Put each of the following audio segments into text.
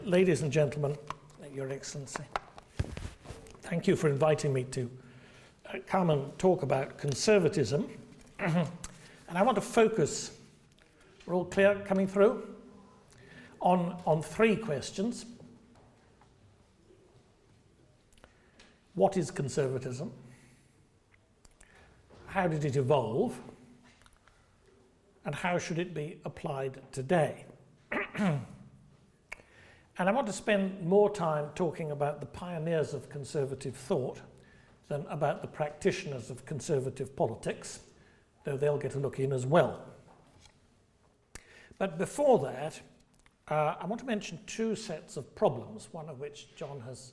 Ladies and gentlemen, Your Excellency, thank you for inviting me to come and talk about conservatism. And I want to focus, we're all clear coming through, on three questions. What is conservatism? How did it evolve? And how should it be applied today? And I want to spend more time talking about the pioneers of conservative thought than about the practitioners of conservative politics, though they'll get a look in as well. But before that, I want to mention two sets of problems, one of which John has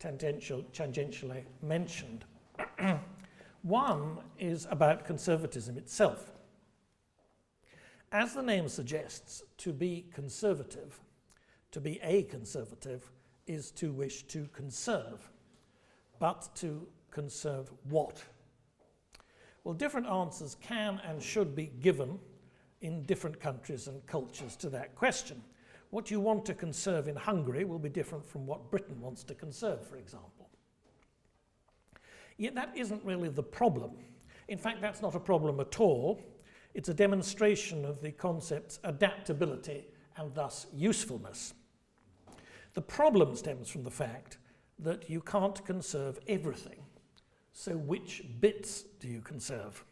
tangentially mentioned. One is about conservatism itself. As the name suggests, to be conservative, to be a conservative, is to wish to conserve. But to conserve what? Well, different answers can and should be given in different countries and cultures to that question. What you want to conserve in Hungary will be different from what Britain wants to conserve, for example. Yet that isn't really the problem. In fact, that's not a problem at all. It's a demonstration of the concept's adaptability and thus usefulness. The problem stems from the fact that you can't conserve everything. So which bits do you conserve?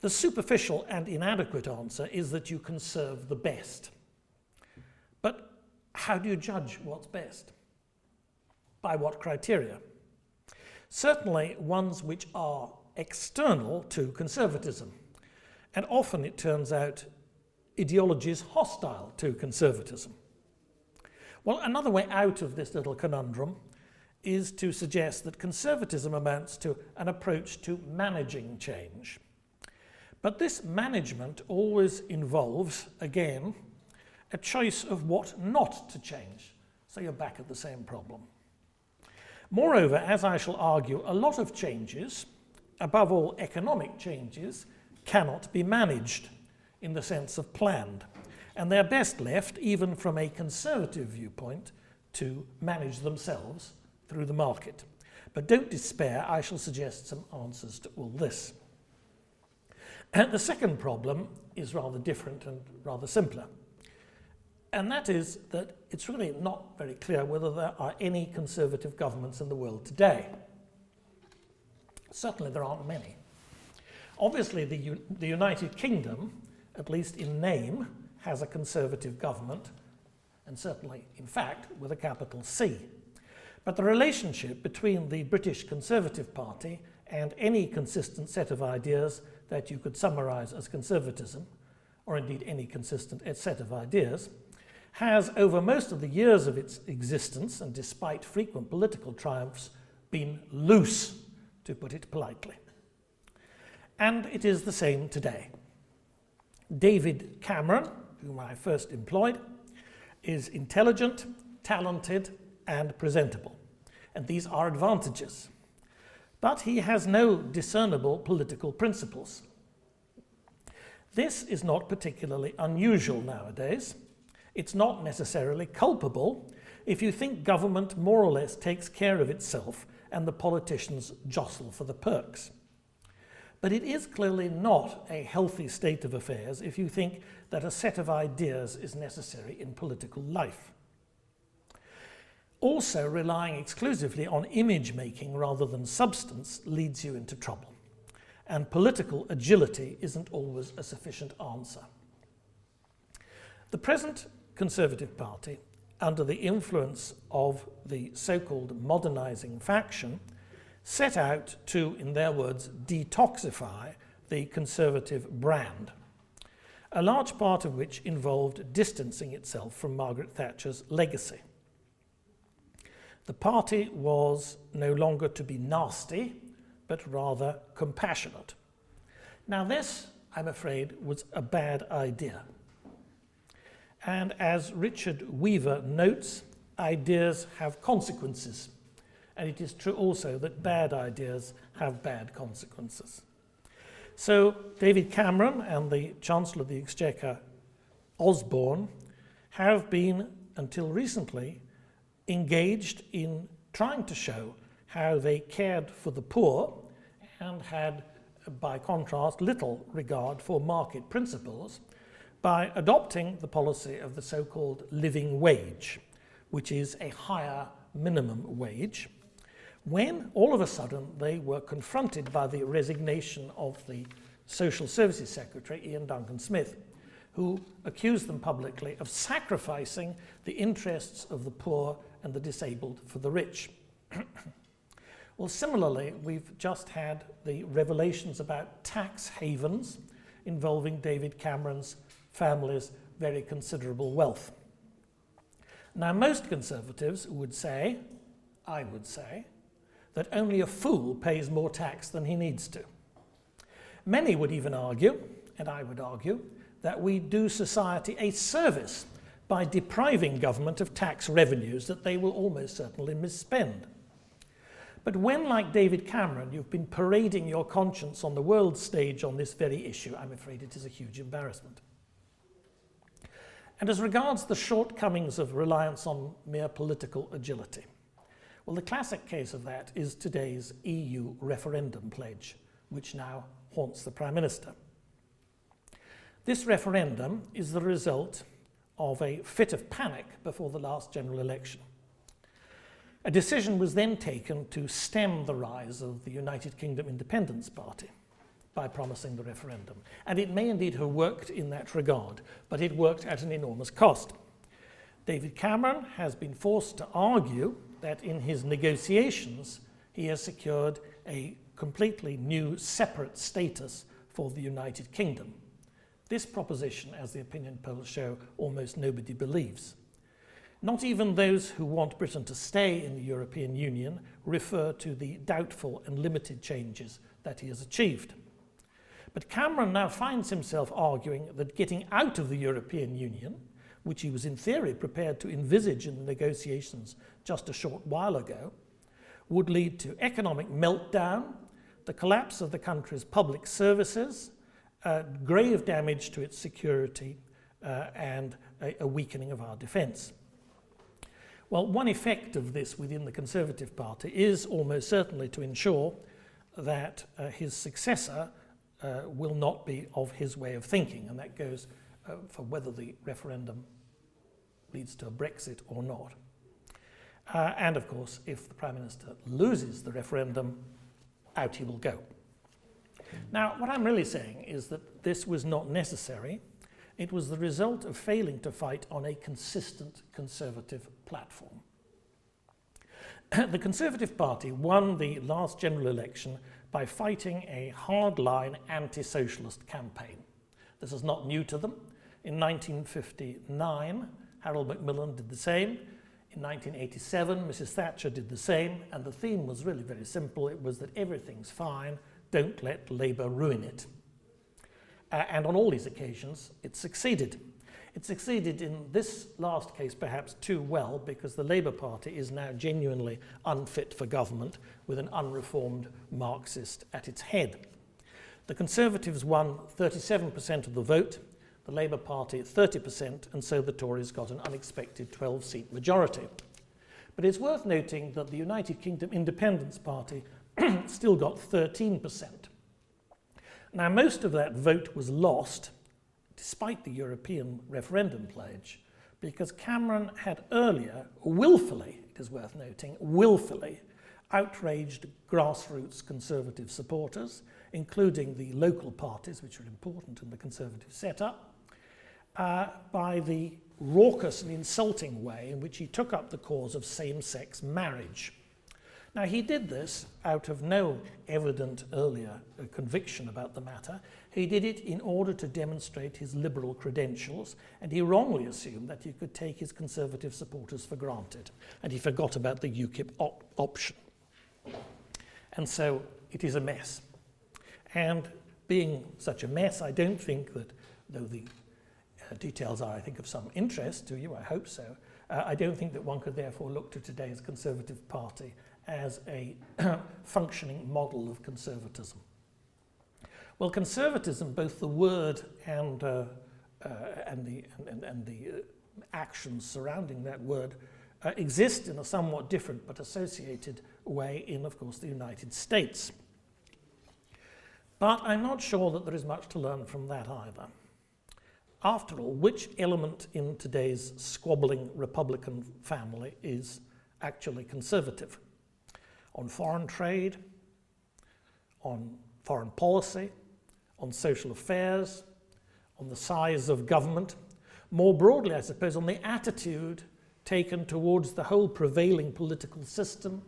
The superficial and inadequate answer is that you conserve the best. But how do you judge what's best? By what criteria? Certainly ones which are external to conservatism. And often it turns out ideologies hostile to conservatism. Well, another way out of this little conundrum is to suggest that conservatism amounts to an approach to managing change. But this management always involves, again, a choice of what not to change. So you're back at the same problem. Moreover, as I shall argue, a lot of changes, above all economic changes, cannot be managed in the sense of planned. And they're best left, even from a conservative viewpoint, to manage themselves through the market. But don't despair, I shall suggest some answers to all this. And the second problem is rather different and rather simpler. And that is that it's really not very clear whether there are any conservative governments in the world today. Certainly there aren't many. Obviously the United Kingdom, at least in name, has a conservative government, and certainly, in fact, with a capital C. But the relationship between the British Conservative Party and any consistent set of ideas that you could summarise as conservatism, or indeed any consistent set of ideas, has, over most of the years of its existence, and despite frequent political triumphs, been loose, to put it politely. And it is the same today. David Cameron, whom I first employed, is intelligent, talented, and presentable. And these are advantages. But he has no discernible political principles. This is not particularly unusual nowadays. It's not necessarily culpable if you think government more or less takes care of itself and the politicians jostle for the perks. But it is clearly not a healthy state of affairs if you think that a set of ideas is necessary in political life. Also, relying exclusively on image making rather than substance leads you into trouble. And political agility isn't always a sufficient answer. The present Conservative Party, under the influence of the so-called modernising faction, set out to, in their words, detoxify the conservative brand, a large part of which involved distancing itself from Margaret Thatcher's legacy. The party was no longer to be nasty, but rather compassionate. Now this, I'm afraid, was a bad idea. And as Richard Weaver notes, ideas have consequences. And it is true also that bad ideas have bad consequences. So David Cameron and the Chancellor of the Exchequer, Osborne, have been until recently, engaged in trying to show how they cared for the poor and had, by contrast, little regard for market principles by adopting the policy of the so-called living wage, which is a higher minimum wage, when all of a sudden they were confronted by the resignation of the Social Services Secretary, Ian Duncan Smith, who accused them publicly of sacrificing the interests of the poor and the disabled for the rich. Well, similarly, we've just had the revelations about tax havens involving David Cameron's family's very considerable wealth. Now, most conservatives would say, I would say, that only a fool pays more tax than he needs to. Many would even argue, and I would argue, that we do society a service by depriving government of tax revenues that they will almost certainly misspend. But when, like David Cameron, you've been parading your conscience on the world stage on this very issue, I'm afraid it is a huge embarrassment. And as regards the shortcomings of reliance on mere political agility, well, the classic case of that is today's EU referendum pledge, which now haunts the Prime Minister. This referendum is the result of a fit of panic before the last general election. A decision was then taken to stem the rise of the United Kingdom Independence Party by promising the referendum. And it may indeed have worked in that regard, but it worked at an enormous cost. David Cameron has been forced to argue that in his negotiations he has secured a completely new separate status for the United Kingdom. This proposition, as the opinion polls show, almost nobody believes. Not even those who want Britain to stay in the European Union refer to the doubtful and limited changes that he has achieved. But Cameron now finds himself arguing that getting out of the European Union, which he was in theory prepared to envisage in the negotiations just a short while ago, would lead to economic meltdown, the collapse of the country's public services, grave damage to its security, and a weakening of our defence. Well, one effect of this within the Conservative Party is almost certainly to ensure that his successor will not be of his way of thinking, and that goes for whether the referendum leads to a Brexit or not. And of course, if the Prime Minister loses the referendum, out he will go. Now, what I'm really saying is that this was not necessary. It was the result of failing to fight on a consistent Conservative platform. The Conservative Party won the last general election by fighting a hardline anti-socialist campaign. This is not new to them. In 1959, Harold Macmillan did the same. In 1987, Mrs. Thatcher did the same, and the theme was really very simple. It was that everything's fine, don't let Labour ruin it. And on all these occasions, it succeeded. It succeeded in this last case perhaps too well, because the Labour Party is now genuinely unfit for government with an unreformed Marxist at its head. The Conservatives won 37% of the vote, the Labour Party 30%, and so the Tories got an unexpected 12-seat majority. But it's worth noting that the United Kingdom Independence Party still got 13%. Now, most of that vote was lost, despite the European referendum pledge, because Cameron had earlier willfully, it is worth noting, willfully outraged grassroots Conservative supporters, including the local parties, which are important in the Conservative setup, by the raucous and insulting way in which he took up the cause of same-sex marriage. Now, he did this out of no evident earlier conviction about the matter. He did it in order to demonstrate his liberal credentials, and he wrongly assumed that he could take his Conservative supporters for granted, and he forgot about the UKIP option. And so it is a mess. And being such a mess, I don't think that, though the details are, I think, of some interest to you, I hope so, I don't think that one could therefore look to today's Conservative Party as a functioning model of conservatism. Well, conservatism, both the word and the actions surrounding that word exist in a somewhat different but associated way in, of course, the United States. But I'm not sure that there is much to learn from that either. After all, which element in today's squabbling Republican family is actually conservative? On foreign trade, on foreign policy, on social affairs, on the size of government, more broadly, I suppose, on the attitude taken towards the whole prevailing political system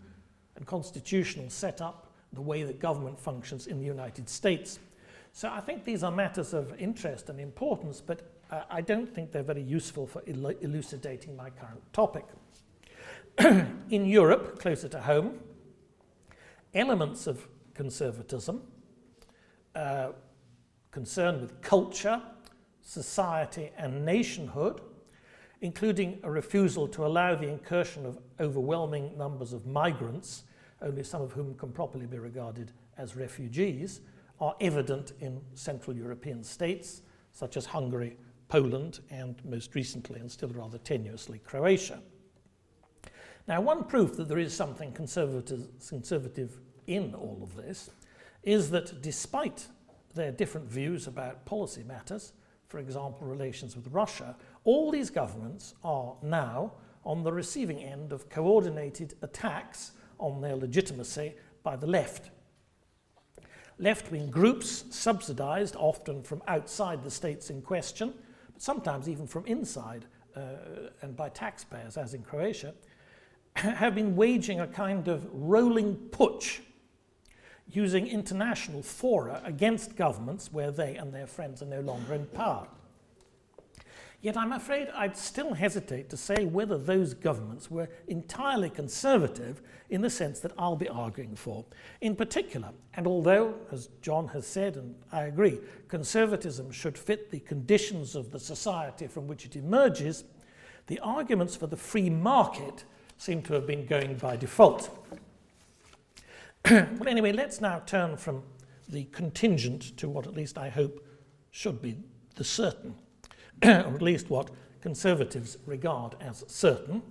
and constitutional setup, the way that government functions in the United States. So I think these are matters of interest and importance, but I don't think they're very useful for elucidating my current topic. In Europe, closer to home, elements of conservatism concerned with culture, society, and nationhood, including a refusal to allow the incursion of overwhelming numbers of migrants, only some of whom can properly be regarded as refugees, are evident in Central European states such as Hungary, Poland, and most recently and still rather tenuously Croatia. Now, one proof that there is something conservative in all of this is that despite their different views about policy matters, for example, relations with Russia, all these governments are now on the receiving end of coordinated attacks on their legitimacy by the left. Left-wing groups, subsidized often from outside the states in question, but sometimes even from inside and by taxpayers, as in Croatia, have been waging a kind of rolling putsch, using international fora against governments where they and their friends are no longer in power. Yet I'm afraid I'd still hesitate to say whether those governments were entirely conservative in the sense that I'll be arguing for. In particular, and although, as John has said, and I agree, conservatism should fit the conditions of the society from which it emerges, the arguments for the free market seem to have been going by default. Well, anyway, let's now turn from the contingent to what at least I hope should be the certain, or at least what conservatives regard as certain,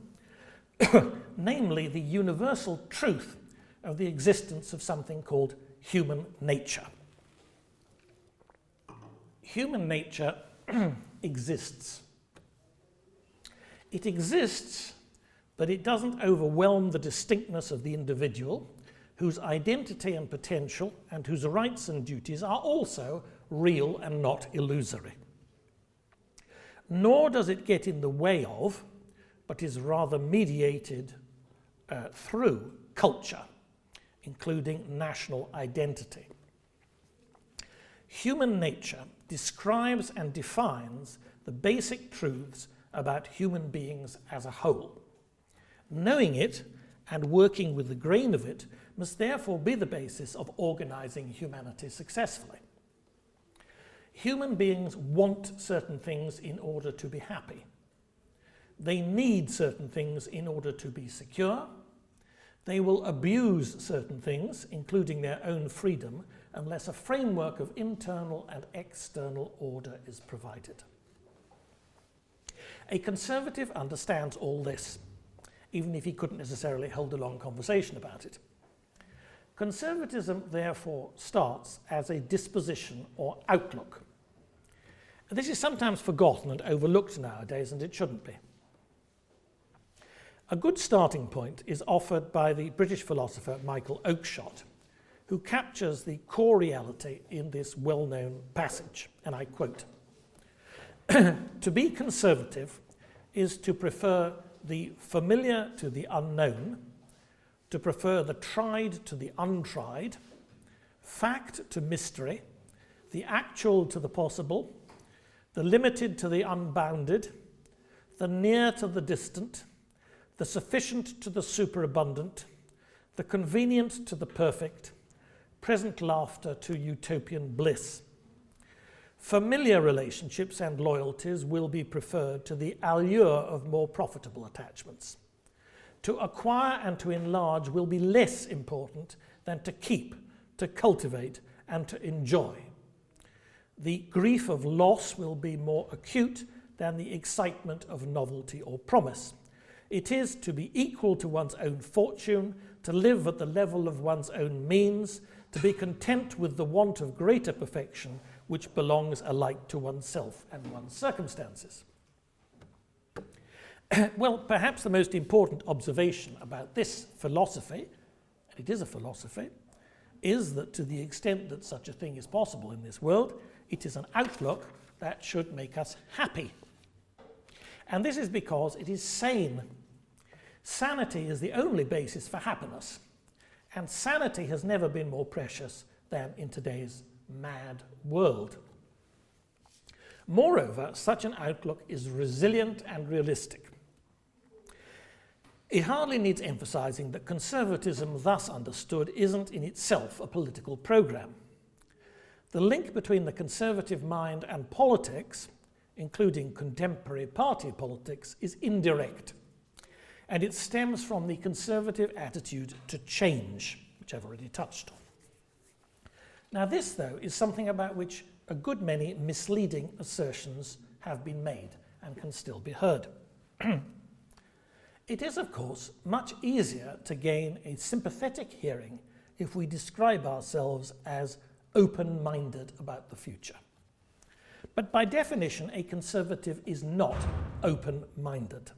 namely the universal truth of the existence of something called human nature. Human nature exists. It exists, but it doesn't overwhelm the distinctness of the individual, whose identity and potential and whose rights and duties are also real and not illusory. Nor does it get in the way of, but is rather mediated through culture, including national identity. Human nature describes and defines the basic truths about human beings as a whole. Knowing it and working with the grain of it must therefore be the basis of organizing humanity successfully. Human beings want certain things in order to be happy. They need certain things in order to be secure. They will abuse certain things, including their own freedom, unless a framework of internal and external order is provided. A conservative understands all this, even if he couldn't necessarily hold a long conversation about it. Conservatism, therefore, starts as a disposition or outlook. This is sometimes forgotten and overlooked nowadays, and it shouldn't be. A good starting point is offered by the British philosopher Michael Oakeshott, who captures the core reality in this well-known passage, and I quote, "To be conservative is to prefer the familiar to the unknown, to prefer the tried to the untried, fact to mystery, the actual to the possible, the limited to the unbounded, the near to the distant, the sufficient to the superabundant, the convenient to the perfect, present laughter to utopian bliss. Familiar relationships and loyalties will be preferred to the allure of more profitable attachments. To acquire and to enlarge will be less important than to keep, to cultivate, and to enjoy. The grief of loss will be more acute than the excitement of novelty or promise. It is to be equal to one's own fortune, to live at the level of one's own means, to be content with the want of greater perfection which belongs alike to oneself and one's circumstances. Well, perhaps the most important observation about this philosophy, and it is a philosophy, is that to the extent that such a thing is possible in this world, it is an outlook that should make us happy. And this is because it is sane. Sanity is the only basis for happiness, and sanity has never been more precious than in today's mad world. Moreover, such an outlook is resilient and realistic. It hardly needs emphasizing that conservatism, thus understood, isn't in itself a political program. The link between the conservative mind and politics, including contemporary party politics, is indirect, and it stems from the conservative attitude to change, which I've already touched on. Now this, though, is something about which a good many misleading assertions have been made and can still be heard. It is, of course, much easier to gain a sympathetic hearing if we describe ourselves as open-minded about the future. But by definition, a conservative is not open-minded.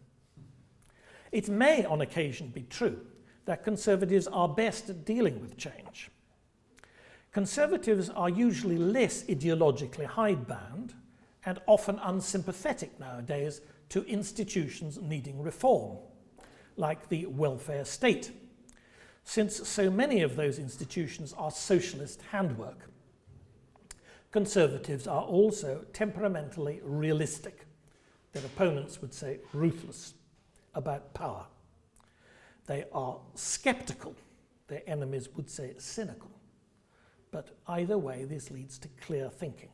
It may on occasion be true that conservatives are best at dealing with change. Conservatives are usually less ideologically hidebound and often unsympathetic nowadays to institutions needing reform, like the welfare state, since so many of those institutions are socialist handwork. Conservatives are also temperamentally realistic. Their opponents would say ruthless about power. They are skeptical. Their enemies would say cynical. But either way, this leads to clear thinking.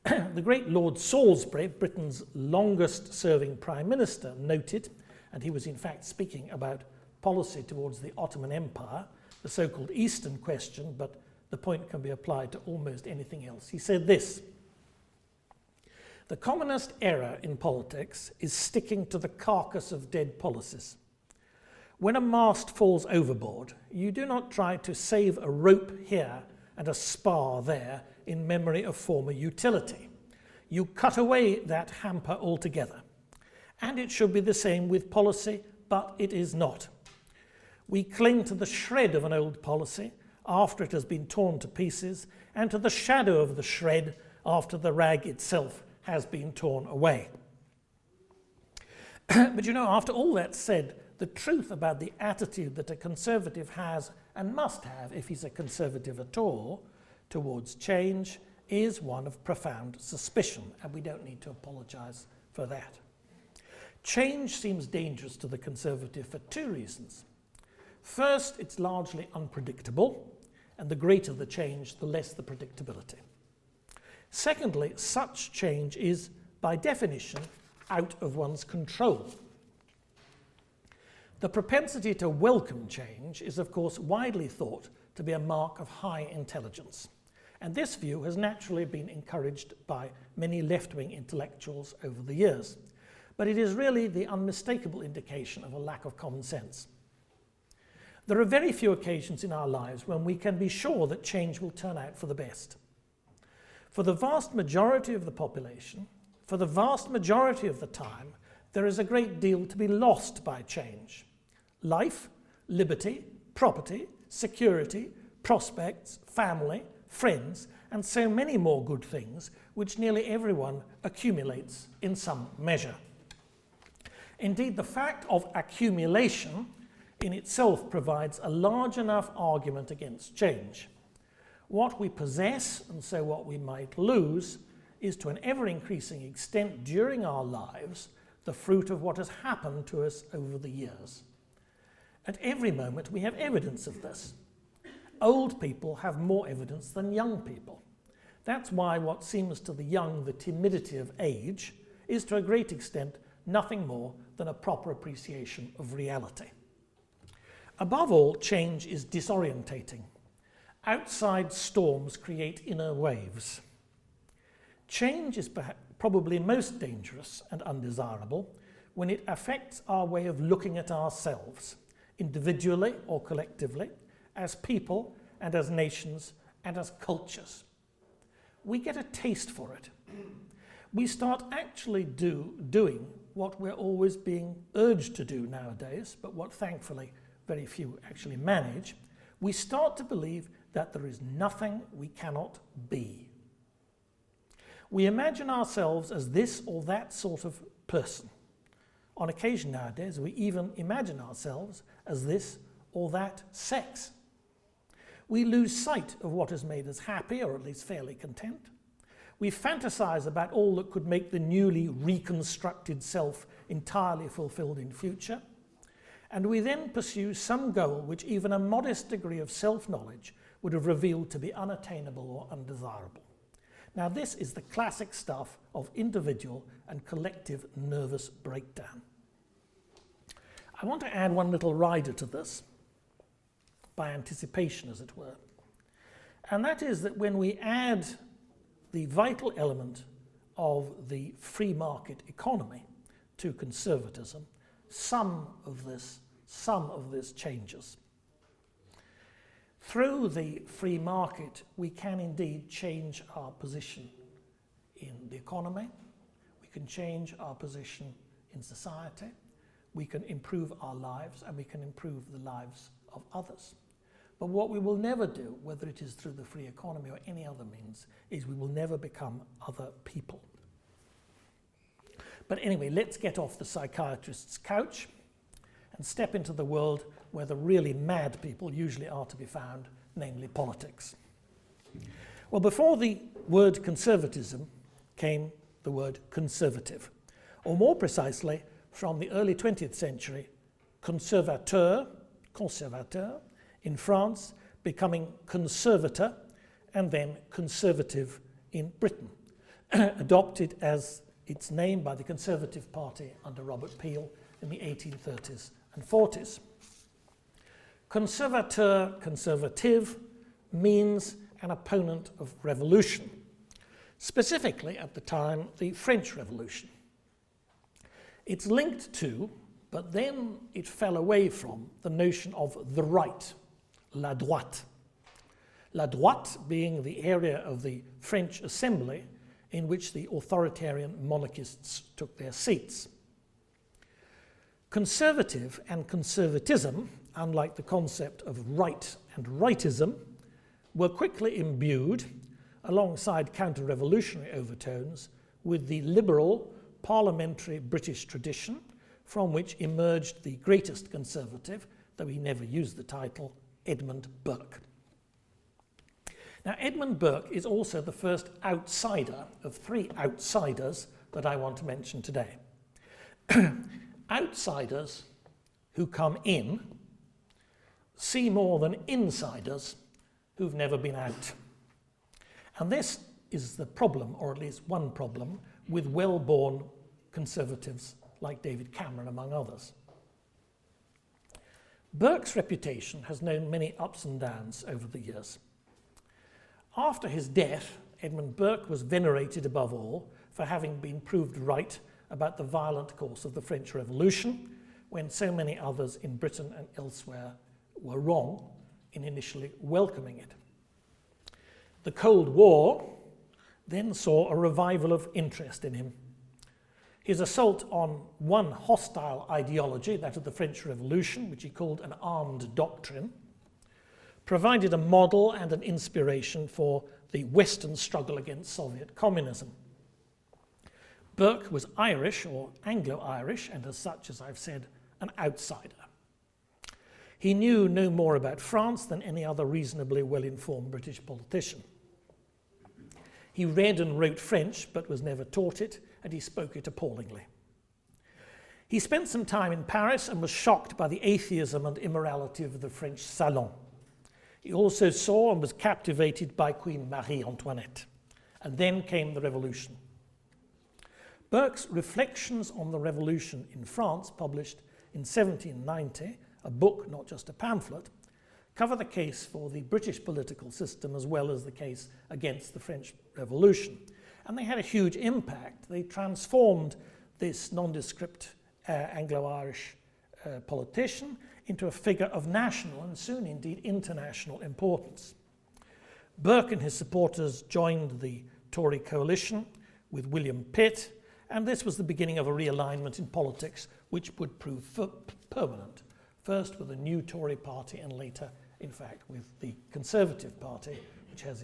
The great Lord Salisbury, Britain's longest-serving Prime Minister, noted, and he was in fact speaking about policy towards the Ottoman Empire, the so-called Eastern question, but the point can be applied to almost anything else. He said this: "The commonest error in politics is sticking to the carcass of dead policies. When a mast falls overboard, you do not try to save a rope here and a spar there in memory of former utility. You cut away that hamper altogether. And it should be the same with policy, but it is not. We cling to the shred of an old policy after it has been torn to pieces, and to the shadow of the shred after the rag itself has been torn away." But you know, after all that's said, the truth about the attitude that a conservative has and must have, if he's a conservative at all, towards change is one of profound suspicion, and we don't need to apologize for that. Change seems dangerous to the conservative for two reasons. First, it's largely unpredictable, and the greater the change, the less the predictability. Secondly, such change is, by definition, out of one's control. The propensity to welcome change is, of course, widely thought to be a mark of high intelligence, and this view has naturally been encouraged by many left-wing intellectuals over the years. But it is really the unmistakable indication of a lack of common sense. There are very few occasions in our lives when we can be sure that change will turn out for the best. For the vast majority of the population, for the vast majority of the time, there is a great deal to be lost by change. Life, liberty, property, security, prospects, family, friends, and so many more good things which nearly everyone accumulates in some measure. Indeed, the fact of accumulation in itself provides a large enough argument against change. What we possess, and so what we might lose, is to an ever-increasing extent during our lives the fruit of what has happened to us over the years. At every moment we have evidence of this. Old people have more evidence than young people. That's why what seems to the young the timidity of age is to a great extent nothing more than a proper appreciation of reality. Above all, change is disorientating. Outside storms create inner waves. Change is probably most dangerous and undesirable when it affects our way of looking at ourselves, individually or collectively, as people and as nations and as cultures. We get a taste for it. We start actually doing what we're always being urged to do nowadays, but what thankfully very few actually manage. We start to believe that there is nothing we cannot be. We imagine ourselves as this or that sort of person. On occasion nowadays, we even imagine ourselves as this or that sex. We lose sight of what has made us happy, or at least fairly content. We fantasize about all that could make the newly reconstructed self entirely fulfilled in future. And we then pursue some goal which even a modest degree of self-knowledge would have revealed to be unattainable or undesirable. Now, this is the classic stuff of individual and collective nervous breakdown. I want to add one little rider to this, by anticipation, as it were. And that is that when we add the vital element of the free market economy to conservatism, some of this changes. Through the free market, we can indeed change our position in the economy, we can change our position in society, we can improve our lives, and we can improve the lives of others. But what we will never do, whether it is through the free economy or any other means, is we will never become other people. But anyway, let's get off the psychiatrist's couch and step into the world where the really mad people usually are to be found, namely politics. Well, before the word conservatism came the word conservative, or more precisely, from the early 20th century, conservateur, in France, becoming conservator, and then conservative in Britain, adopted as its name by the Conservative Party under Robert Peel in the 1830s and 40s. Conservateur, conservative, means an opponent of revolution, specifically at the time the French Revolution. It's linked to, but then it fell away from, the notion of the right, la droite. La droite being the area of the French assembly in which the authoritarian monarchists took their seats. Conservative and conservatism, unlike the concept of right and rightism, were quickly imbued, alongside counter-revolutionary overtones, with the liberal parliamentary British tradition from which emerged the greatest conservative, though he never used the title, Edmund Burke. Now, Edmund Burke is also the first outsider of three outsiders that I want to mention today. Outsiders who come in see more than insiders who've never been out. And this is the problem, or at least one problem, with well-born conservatives like David Cameron, among others. Burke's reputation has known many ups and downs over the years. After his death, Edmund Burke was venerated above all for having been proved right about the violent course of the French Revolution, when so many others in Britain and elsewhere were wrong in initially welcoming it. The Cold War then saw a revival of interest in him. His assault on one hostile ideology, that of the French Revolution, which he called an armed doctrine, provided a model and an inspiration for the Western struggle against Soviet communism. Burke was Irish, or Anglo-Irish, and as such, as I've said, an outsider. He knew no more about France than any other reasonably well-informed British politician. He read and wrote French, but was never taught it, and he spoke it appallingly. He spent some time in Paris and was shocked by the atheism and immorality of the French salon. He also saw and was captivated by Queen Marie Antoinette. And then came the revolution. Burke's Reflections on the Revolution in France, published in 1790, a book, not just a pamphlet, cover the case for the British political system as well as the case against the French Revolution. And they had a huge impact. They transformed this nondescript Anglo-Irish politician into a figure of national and soon indeed international importance. Burke and his supporters joined the Tory coalition with William Pitt, and this was the beginning of a realignment in politics which would prove permanent, first with a new Tory party and later, in fact, with the Conservative Party, which has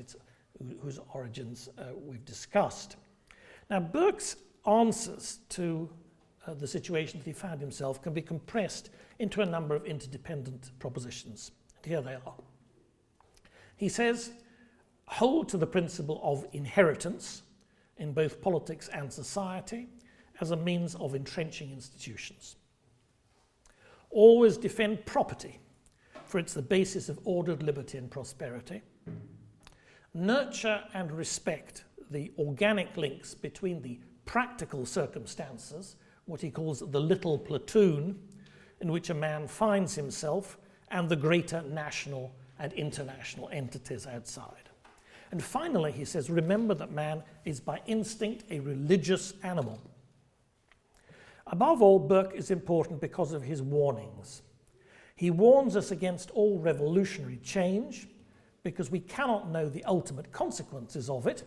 whose origins we've discussed. Now, Burke's answers to the situation that he found himself can be compressed into a number of interdependent propositions. And here they are. He says, hold to the principle of inheritance in both politics and society as a means of entrenching institutions. Always defend property, for it's the basis of ordered liberty and prosperity. Nurture and respect the organic links between the practical circumstances, what he calls the little platoon, in which a man finds himself, and the greater national and international entities outside. And finally, he says, remember that man is by instinct a religious animal. Above all, Burke is important because of his warnings. He warns us against all revolutionary change, because we cannot know the ultimate consequences of it,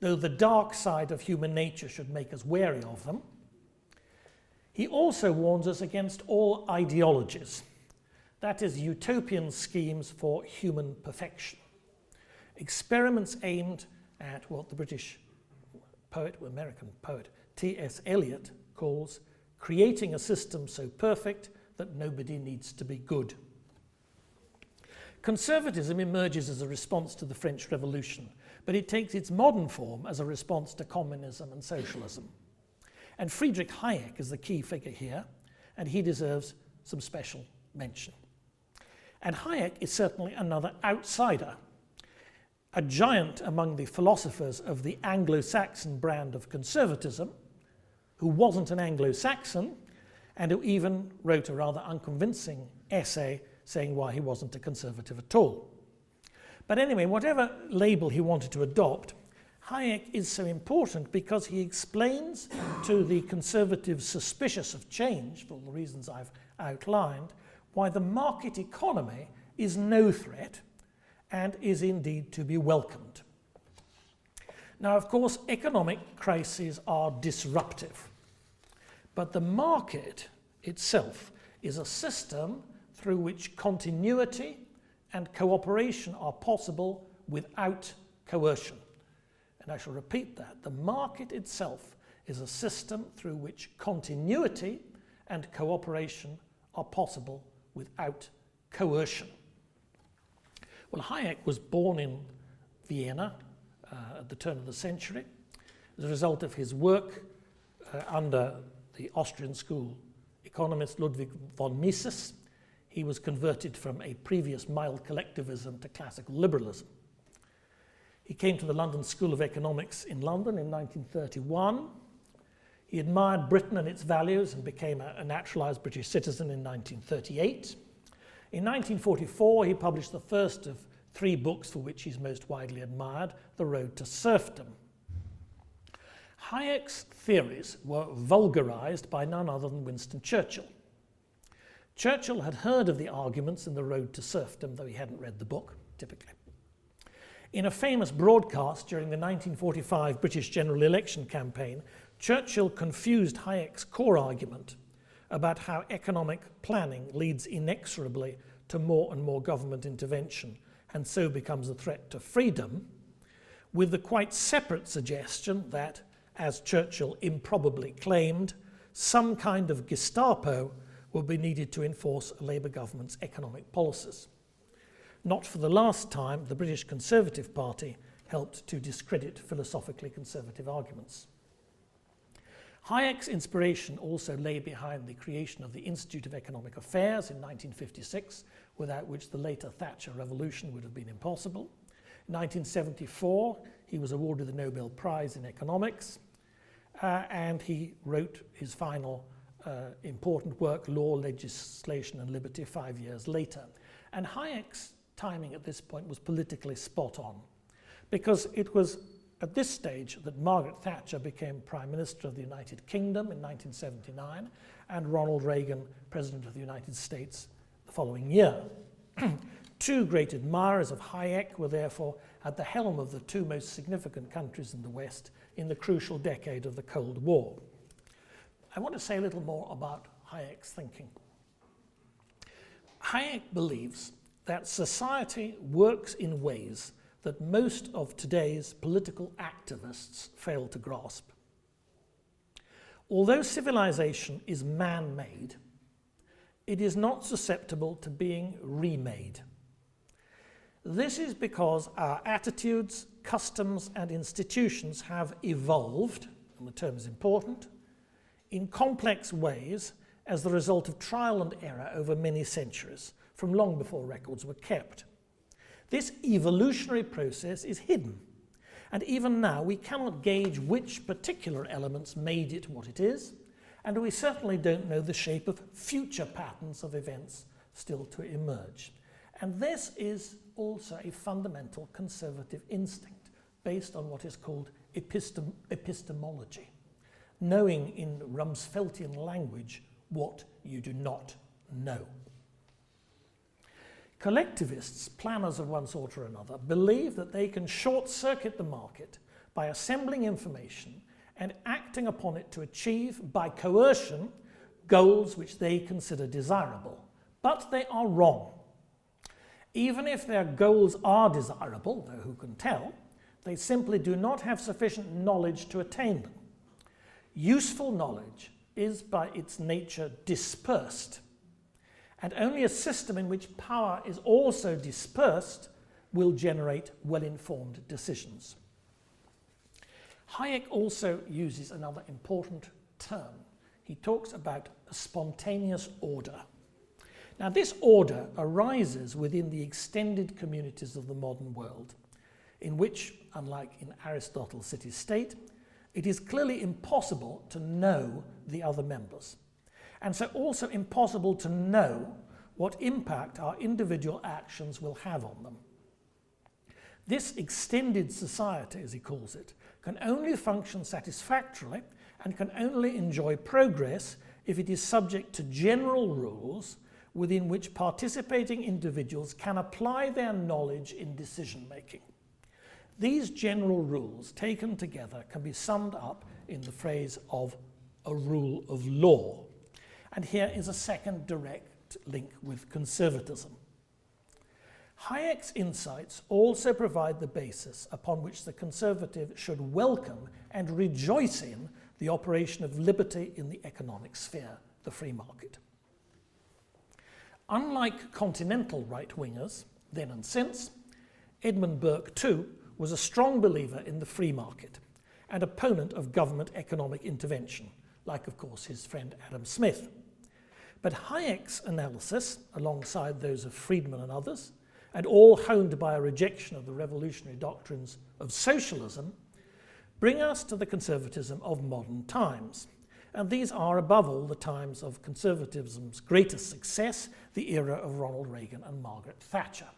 though the dark side of human nature should make us wary of them. He also warns us against all ideologies, that is, utopian schemes for human perfection. Experiments aimed at what the British poet, or American poet, T.S. Eliot calls creating a system so perfect that nobody needs to be good. Conservatism emerges as a response to the French Revolution, but it takes its modern form as a response to communism and socialism. And Friedrich Hayek is the key figure here, and he deserves some special mention. And Hayek is certainly another outsider, a giant among the philosophers of the Anglo-Saxon brand of conservatism, who wasn't an Anglo-Saxon, and who even wrote a rather unconvincing essay saying why he wasn't a conservative at all. But anyway, whatever label he wanted to adopt, Hayek is so important because he explains to the conservatives suspicious of change, for all the reasons I've outlined, why the market economy is no threat and is indeed to be welcomed. Now, of course, economic crises are disruptive, but the market itself is a system through which continuity and cooperation are possible without coercion. And I shall repeat that. The market itself is a system through which continuity and cooperation are possible without coercion. Well, Hayek was born in Vienna at the turn of the century as a result of his work under the Austrian school economist Ludwig von Mises. He was converted from a previous mild collectivism to classical liberalism. He came to the London School of Economics in London in 1931. He admired Britain and its values and became a naturalised British citizen in 1938. In 1944, he published the first of 3 books for which he's most widely admired, The Road to Serfdom. Hayek's theories were vulgarised by none other than Winston Churchill. Churchill had heard of the arguments in The Road to Serfdom, though he hadn't read the book, typically. In a famous broadcast during the 1945 British general election campaign, Churchill confused Hayek's core argument about how economic planning leads inexorably to more and more government intervention and so becomes a threat to freedom, with the quite separate suggestion that, as Churchill improbably claimed, some kind of Gestapo will be needed to enforce a Labour government's economic policies. Not for the last time, the British Conservative Party helped to discredit philosophically conservative arguments. Hayek's inspiration also lay behind the creation of the Institute of Economic Affairs in 1956, without which the later Thatcher revolution would have been impossible. In 1974, he was awarded the Nobel Prize in Economics, and he wrote his final important work, Law, Legislation and Liberty, 5 years later. And Hayek's timing at this point was politically spot on, because it was at this stage that Margaret Thatcher became Prime Minister of the United Kingdom in 1979 and Ronald Reagan President of the United States the following year. Two great admirers of Hayek were therefore at the helm of the two most significant countries in the West in the crucial decade of the Cold War. I want to say a little more about Hayek's thinking. Hayek believes that society works in ways that most of today's political activists fail to grasp. Although civilization is man-made, it is not susceptible to being remade. This is because our attitudes, customs, and institutions have evolved, and the term is important, in complex ways as the result of trial and error over many centuries, from long before records were kept. This evolutionary process is hidden, and even now we cannot gauge which particular elements made it what it is, and we certainly don't know the shape of future patterns of events still to emerge. And this is also a fundamental conservative instinct based on what is called epistemology, knowing in Rumsfeldian language what you do not know. Collectivists, planners of one sort or another, believe that they can short-circuit the market by assembling information and acting upon it to achieve, by coercion, goals which they consider desirable. But they are wrong. Even if their goals are desirable, though who can tell, they simply do not have sufficient knowledge to attain them. Useful knowledge is by its nature dispersed, and only a system in which power is also dispersed will generate well-informed decisions. Hayek also uses another important term. He talks about a spontaneous order. Now, this order arises within the extended communities of the modern world, in which, unlike in Aristotle's city-state, it is clearly impossible to know the other members, and so also impossible to know what impact our individual actions will have on them. This extended society, as he calls it, can only function satisfactorily and can only enjoy progress if it is subject to general rules within which participating individuals can apply their knowledge in decision-making. These general rules, taken together, can be summed up in the phrase of a rule of law. And here is a second direct link with conservatism. Hayek's insights also provide the basis upon which the conservative should welcome and rejoice in the operation of liberty in the economic sphere, the free market. Unlike continental right-wingers, then and since, Edmund Burke too was a strong believer in the free market and opponent of government economic intervention, like of course his friend Adam Smith. But Hayek's analysis, alongside those of Friedman and others, and all honed by a rejection of the revolutionary doctrines of socialism, bring us to the conservatism of modern times. And these are, above all, the times of conservatism's greatest success, the era of Ronald Reagan and Margaret Thatcher.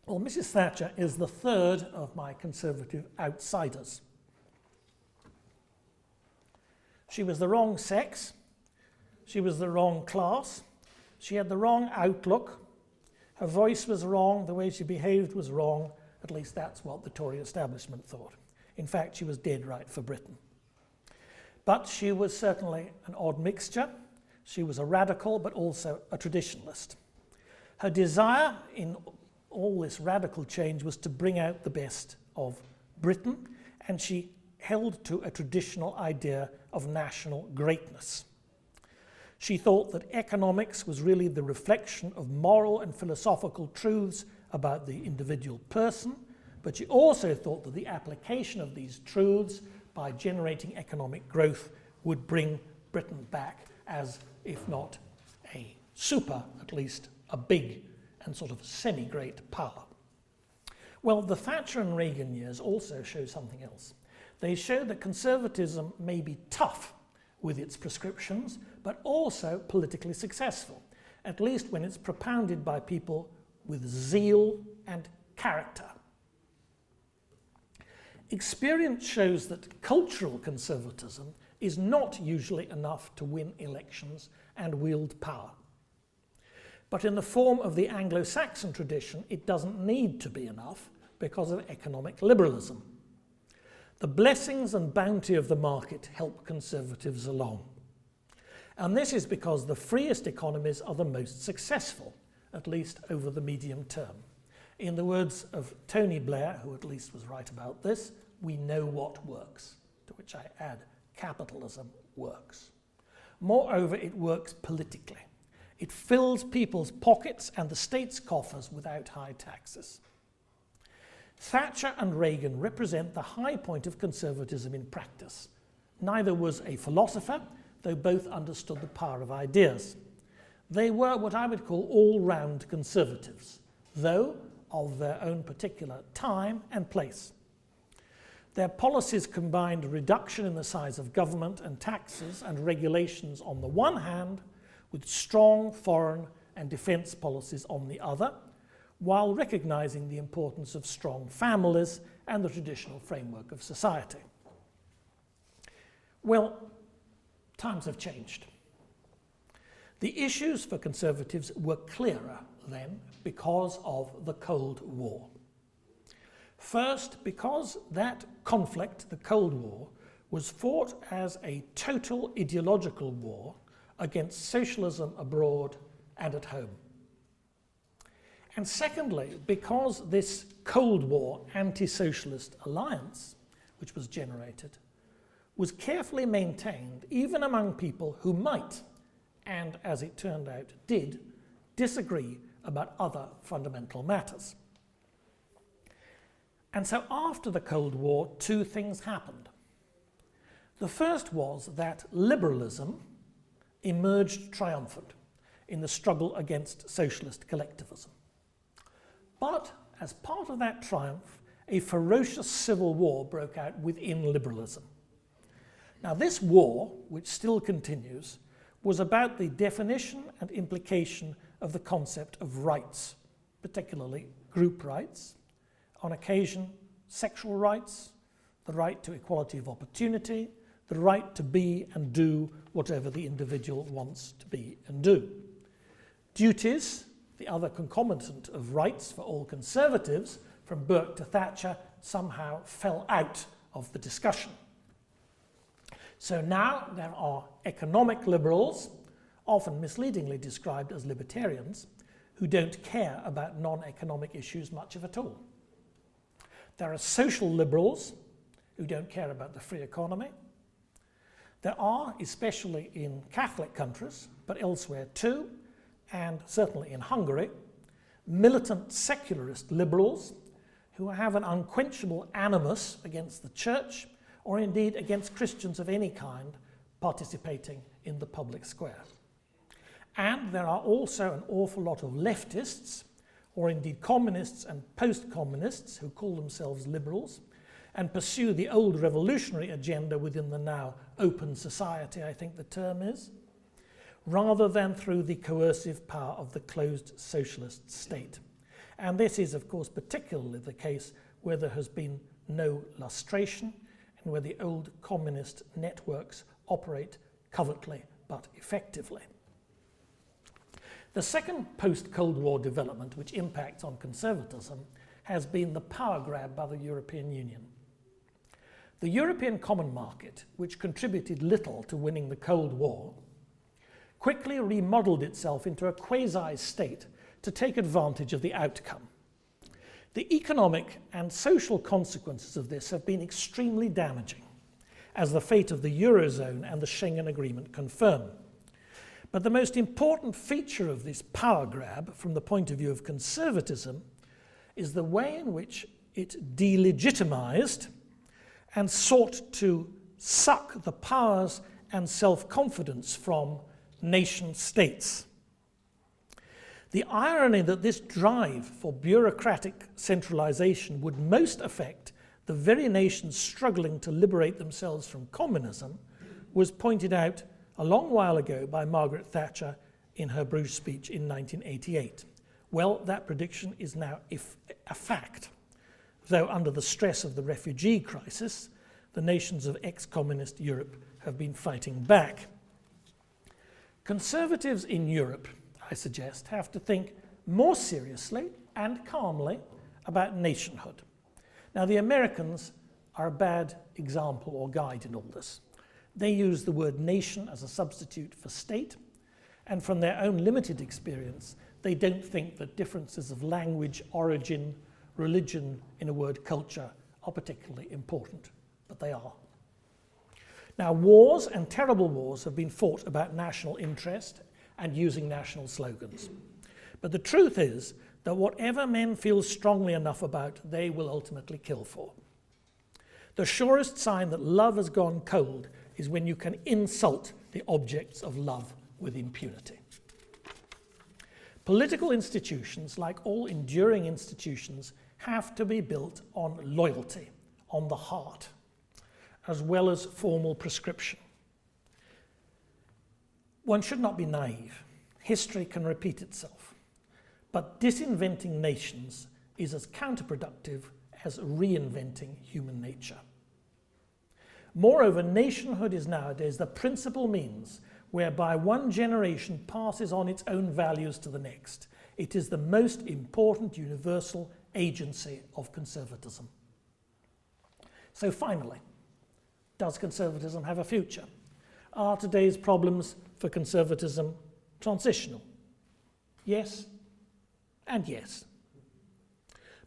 Well, Mrs. Thatcher is the third of my conservative outsiders. She was the wrong sex, she was the wrong class, she had the wrong outlook, her voice was wrong, the way she behaved was wrong, at least that's what the Tory establishment thought. In fact, she was dead right for Britain. But she was certainly an odd mixture. She was a radical, but also a traditionalist. Her desire in all this radical change was to bring out the best of Britain, and she held to a traditional idea of national greatness. She thought that economics was really the reflection of moral and philosophical truths about the individual person, but she also thought that the application of these truths by generating economic growth would bring Britain back as, if not a super, at least a big and sort of semi-great power. Well, the Thatcher and Reagan years also show something else. They show that conservatism may be tough with its prescriptions, but also politically successful, at least when it's propounded by people with zeal and character. Experience shows that cultural conservatism is not usually enough to win elections and wield power. But in the form of the Anglo-Saxon tradition, it doesn't need to be enough because of economic liberalism. The blessings and bounty of the market help conservatives along. And this is because the freest economies are the most successful, at least over the medium term. In the words of Tony Blair, who at least was right about this, we know what works, to which I add, capitalism works. Moreover, it works politically. It fills people's pockets and the state's coffers without high taxes. Thatcher and Reagan represent the high point of conservatism in practice. Neither was a philosopher, though both understood the power of ideas. They were what I would call all-round conservatives, though of their own particular time and place. Their policies combined a reduction in the size of government and taxes and regulations on the one hand, with strong foreign and defence policies on the other, while recognising the importance of strong families and the traditional framework of society. Well, times have changed. The issues for conservatives were clearer then because of the Cold War. First, because that conflict, the Cold War, was fought as a total ideological war against socialism abroad and at home. And secondly, because this Cold War anti-socialist alliance, which was generated, was carefully maintained even among people who might, and as it turned out did, disagree about other fundamental matters. And so after the Cold War, two things happened. The first was that liberalism emerged triumphant in the struggle against socialist collectivism. But as part of that triumph, a ferocious civil war broke out within liberalism. Now this war, which still continues, was about the definition and implication of the concept of rights, particularly group rights, on occasion sexual rights, the right to equality of opportunity, the right to be and do whatever the individual wants to be and do. Duties, the other concomitant of rights for all conservatives, from Burke to Thatcher, somehow fell out of the discussion. So now there are economic liberals, often misleadingly described as libertarians, who don't care about non-economic issues much of at all. There are social liberals who don't care about the free economy. There are, especially in Catholic countries, but elsewhere too, and certainly in Hungary, militant secularist liberals who have an unquenchable animus against the church or indeed against Christians of any kind participating in the public square. And there are also an awful lot of leftists, or indeed communists and post-communists who call themselves liberals and pursue the old revolutionary agenda within the now open society, I think the term is, rather than through the coercive power of the closed socialist state. And this is, of course, particularly the case where there has been no lustration and where the old communist networks operate covertly but effectively. The second post-Cold War development which impacts on conservatism has been the power grab by the European Union. The European Common Market, which contributed little to winning the Cold War, quickly remodeled itself into a quasi-state to take advantage of the outcome. The economic and social consequences of this have been extremely damaging, as the fate of the Eurozone and the Schengen Agreement confirm. But the most important feature of this power grab from the point of view of conservatism is the way in which it delegitimized and sought to suck the powers and self-confidence from nation states. The irony that this drive for bureaucratic centralization would most affect the very nations struggling to liberate themselves from communism was pointed out a long while ago by Margaret Thatcher in her Bruges speech in 1988. Well, that prediction is now a fact. though under the stress of the refugee crisis, the nations of ex-communist Europe have been fighting back. Conservatives in Europe, I suggest, have to think more seriously and calmly about nationhood. Now, the Americans are a bad example or guide in all this. They use the word nation as a substitute for state, and from their own limited experience, they don't think that differences of language, origin, religion, in a word, culture, are particularly important, but they are. Now, wars and terrible wars have been fought about national interest and using national slogans. But the truth is that whatever men feel strongly enough about, they will ultimately kill for. The surest sign that love has gone cold is when you can insult the objects of love with impunity. Political institutions, like all enduring institutions, have to be built on loyalty, on the heart, as well as formal prescription. One should not be naive. History can repeat itself. But disinventing nations is as counterproductive as reinventing human nature. Moreover, nationhood is nowadays the principal means whereby one generation passes on its own values to the next. It is the most important universal agency of conservatism. So finally, does conservatism have a future? Are today's problems for conservatism transitional? Yes, and yes.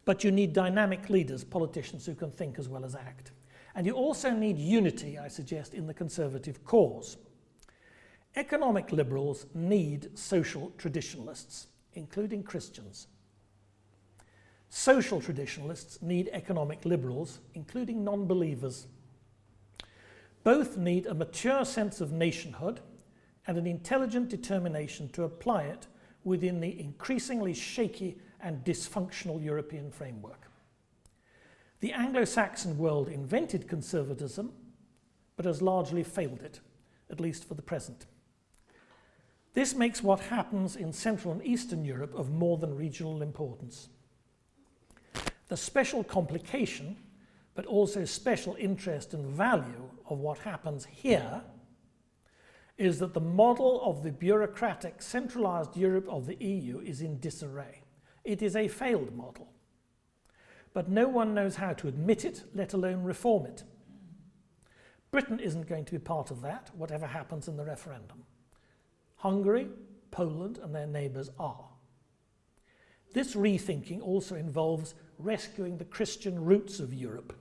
But you need dynamic leaders, politicians who can think as well as act. And you also need unity, I suggest, in the conservative cause. Economic liberals need social traditionalists, including Christians. Social traditionalists need economic liberals, including non-believers. Both need a mature sense of nationhood and an intelligent determination to apply it within the increasingly shaky and dysfunctional European framework. The Anglo-Saxon world invented conservatism, but has largely failed it, at least for the present. This makes what happens in Central and Eastern Europe of more than regional importance. The special complication, but also special interest and value of what happens here is that the model of the bureaucratic, centralized Europe of the EU is in disarray. It is a failed model. But no one knows how to admit it, let alone reform it. Britain isn't going to be part of that, whatever happens in the referendum. Hungary, Poland, and their neighbours are. This rethinking also involves rescuing the Christian roots of Europe,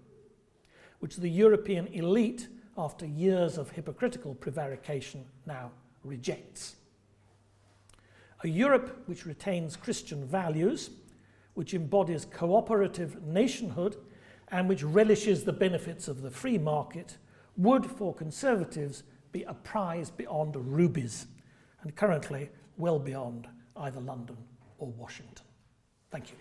which the European elite, after years of hypocritical prevarication, now rejects. A Europe which retains Christian values, which embodies cooperative nationhood, and which relishes the benefits of the free market, would, for conservatives, be a prize beyond rubies, and currently well beyond either London or Washington. Thank you.